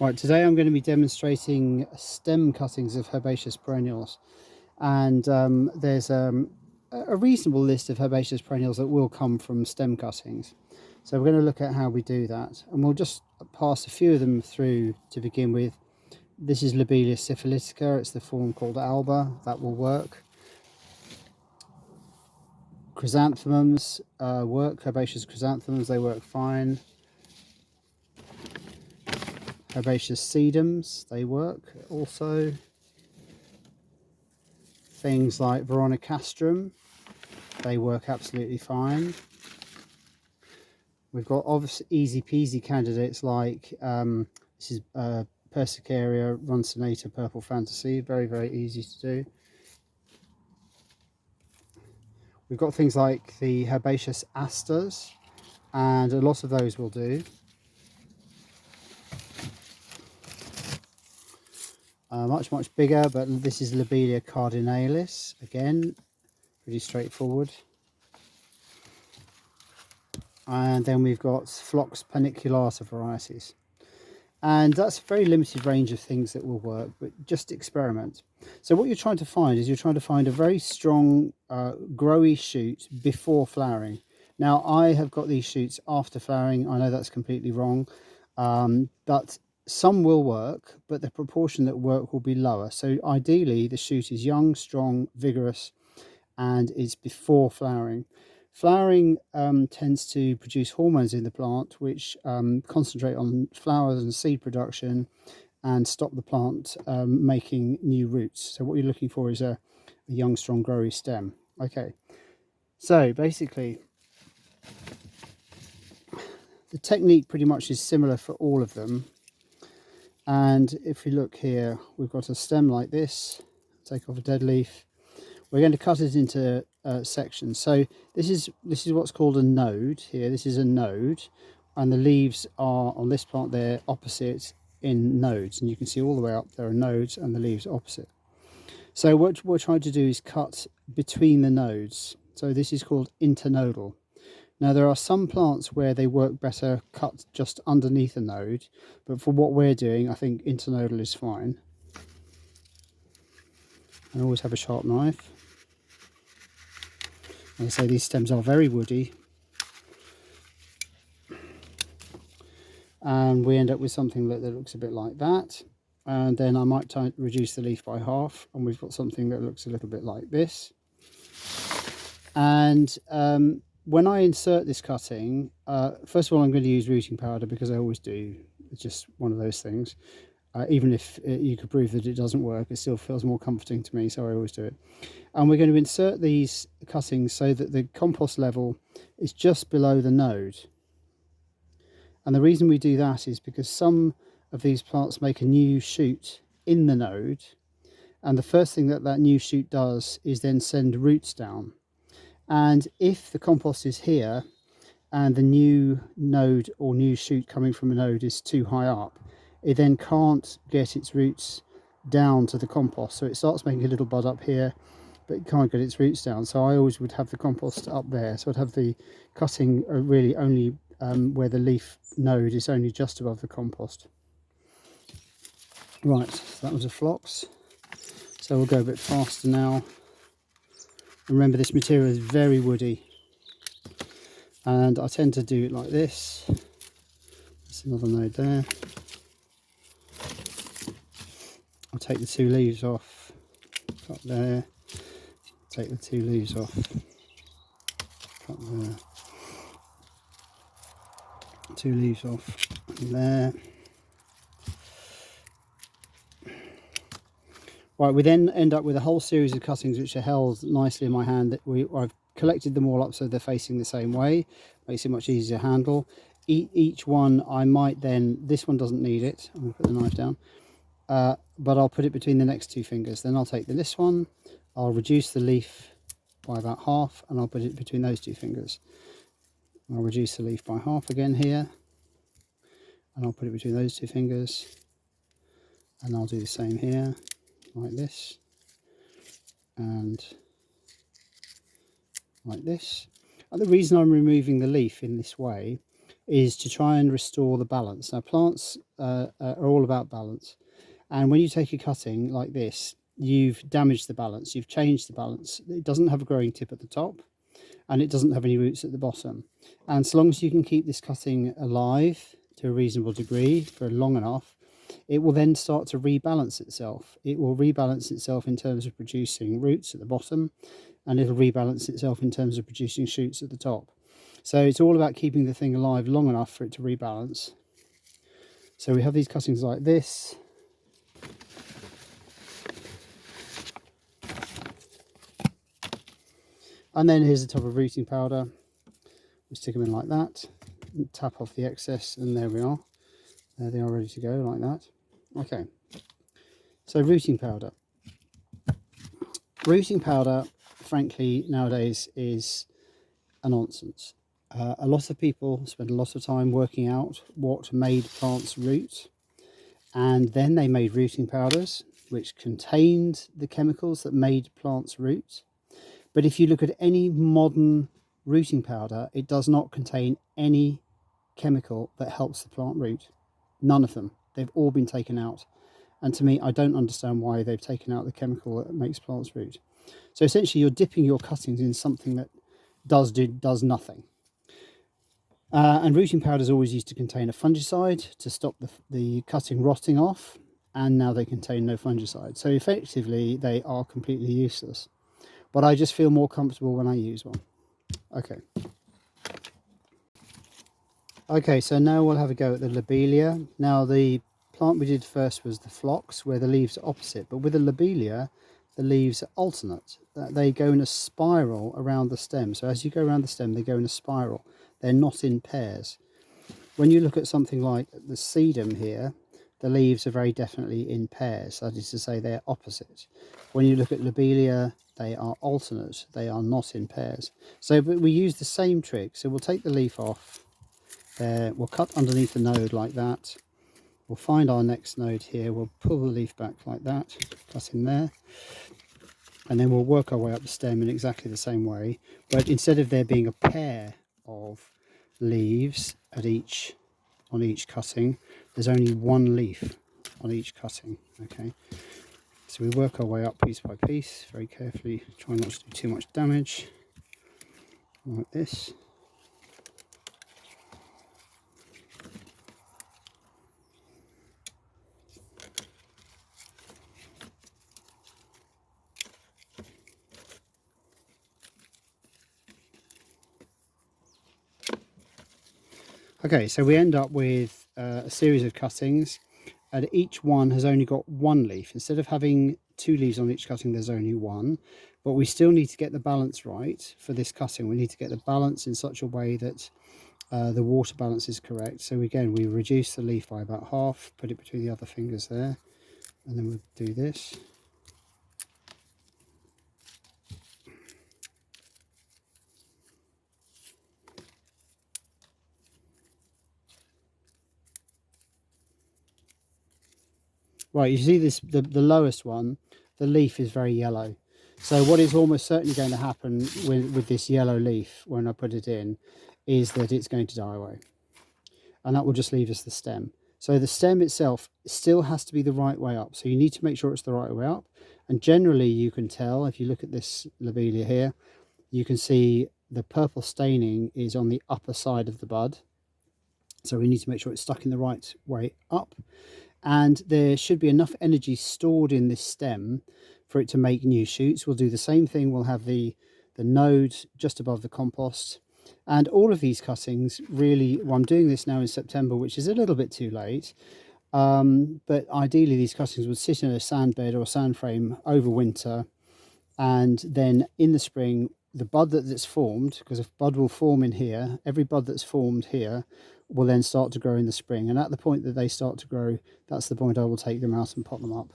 Right, today I'm going to be demonstrating stem cuttings of herbaceous perennials, and there's a reasonable list of herbaceous perennials that will come from stem cuttings. So we're going to look at how we do that, and we'll just pass a few of them through to begin with. This is Lobelia syphilitica, it's the form called alba, that will work. Chrysanthemums work, herbaceous chrysanthemums, they work fine. Herbaceous sedums, they work also. Things like veronicastrum, they work absolutely fine. We've got obviously easy peasy candidates like this is Persicaria runcinata purple fantasy, very easy to do. We've got things like the herbaceous asters, and a lot of those will do. Much bigger, but this is Lobelia cardinalis, again pretty straightforward. And then we've got Phlox paniculata varieties, and that's a very limited range of things that will work, but just experiment. So what you're trying to find is you're trying to find a very strong growy shoot before flowering. Now I have got these shoots after flowering. I know that's completely wrong, but some will work, but the proportion that work will be lower. So ideally the shoot is young, strong, vigorous, and it's before flowering. Flowering tends to produce hormones in the plant which concentrate on flowers and seed production and stop the plant making new roots. So what you're looking for is a young, strong, growy stem. Okay, so basically the technique pretty much is similar for all of them. And if we look here, we've got a stem like this. Take off a dead leaf. We're going to cut it into sections. So this is what's called a node here. This is a node, and the leaves are on this plant there opposite in nodes, and you can see all the way up there are nodes and the leaves opposite. So what we're trying to do is cut between the nodes. So this is called internodal. Now there are some plants where they work better cut just underneath a node, but for what we're doing I think internodal is fine. And always have a sharp knife. As I say, these stems are very woody, and we end up with something that looks a bit like that. And then I might reduce the leaf by half, and we've got something that looks a little bit like this. And when I insert this cutting, first of all I'm going to use rooting powder because I always do. It's just one of those things. Even if you could prove that it doesn't work, it still feels more comforting to me, so I always do it. And we're going to insert these cuttings so that the compost level is just below the node. And the reason we do that is because some of these plants make a new shoot in the node, and the first thing that new shoot does is then send roots down. And if the compost is here and the new node or new shoot coming from a node is too high up, it then can't get its roots down to the compost. So it starts making a little bud up here, but it can't get its roots down. So I always would have the compost up there. So I'd have the cutting really only where the leaf node is only just above the compost. Right, so that was a phlox. So we'll go a bit faster now. Remember, this material is very woody, and I tend to do it like this. There's another node there. I'll take the two leaves off, cut there, take the two leaves off, cut there, two leaves off, and there. Right, we then end up with a whole series of cuttings which are held nicely in my hand. I've collected them all up so they're facing the same way. Makes it much easier to handle. Each one I might then, this one doesn't need it, I'm going to put the knife down, but I'll put it between the next two fingers. Then I'll take this one, I'll reduce the leaf by about half, and I'll put it between those two fingers. I'll reduce the leaf by half again here, and I'll put it between those two fingers, and I'll do the same here, like this, and like this. And the reason I'm removing the leaf in this way is to try and restore the balance. Now plants are all about balance, and when you take a cutting like this, you've damaged the balance, you've changed the balance. It doesn't have a growing tip at the top, and it doesn't have any roots at the bottom. And so long as you can keep this cutting alive to a reasonable degree for long enough, it will then start to rebalance itself. It will rebalance itself in terms of producing roots at the bottom, and it'll rebalance itself in terms of producing shoots at the top. So it's all about keeping the thing alive long enough for it to rebalance. So we have these cuttings like this. And then here's a tub of rooting powder. We stick them in like that, and tap off the excess, and there we are. There they are, ready to go like that. Okay, so rooting powder. Rooting powder, frankly, nowadays is a nonsense. A lot of people spend a lot of time working out what made plants root, and then they made rooting powders which contained the chemicals that made plants root. But if you look at any modern rooting powder, it does not contain any chemical that helps the plant root. None of them. They've all been taken out. And to me, I don't understand why they've taken out the chemical that makes plants root. So essentially, you're dipping your cuttings in something that does nothing. And rooting powder is always used to contain a fungicide to stop the cutting rotting off. And now they contain no fungicide. So effectively, they are completely useless. But I just feel more comfortable when I use one. Okay, so now we'll have a go at the lobelia. Now the plant we did first was the phlox, where the leaves are opposite. But with the lobelia, the leaves are alternate. They go in a spiral around the stem. So as you go around the stem, they go in a spiral. They're not in pairs. When you look at something like the sedum here, the leaves are very definitely in pairs. That is to say, they're opposite. When you look at lobelia, they are alternate. They are not in pairs. So, but we use the same trick. So we'll take the leaf off there. We'll cut underneath the node like that. We'll find our next node here. We'll pull the leaf back like that, cut in there. And then we'll work our way up the stem in exactly the same way. But instead of there being a pair of leaves on each cutting, there's only one leaf on each cutting. Okay, so we work our way up piece by piece very carefully, try not to do too much damage, like this. Okay, so we end up with a series of cuttings, and each one has only got one leaf. Instead of having two leaves on each cutting, there's only one. But we still need to get the balance right for this cutting. We need to get the balance in such a way that the water balance is correct. So again, we reduce the leaf by about half, put it between the other fingers there, and then we'll do this. Right, you see this, the lowest one, the leaf is very yellow. So what is almost certainly going to happen with this yellow leaf when I put it in is that it's going to die away. And that will just leave us the stem. So the stem itself still has to be the right way up. So you need to make sure it's the right way up. And generally you can tell, if you look at this lobelia here, you can see the purple staining is on the upper side of the bud. So we need to make sure it's stuck in the right way up. And there should be enough energy stored in this stem for it to make new shoots. We'll do the same thing. We'll have the node just above the compost. And all of these cuttings really, well, I'm doing this now in September, which is a little bit too late. But ideally these cuttings would sit in a sand bed or a sand frame over winter. And then in the spring, the bud that's formed, because if bud will form in here, every bud that's formed here will then start to grow in the spring. And at the point that they start to grow, that's the point I will take them out and pot them up.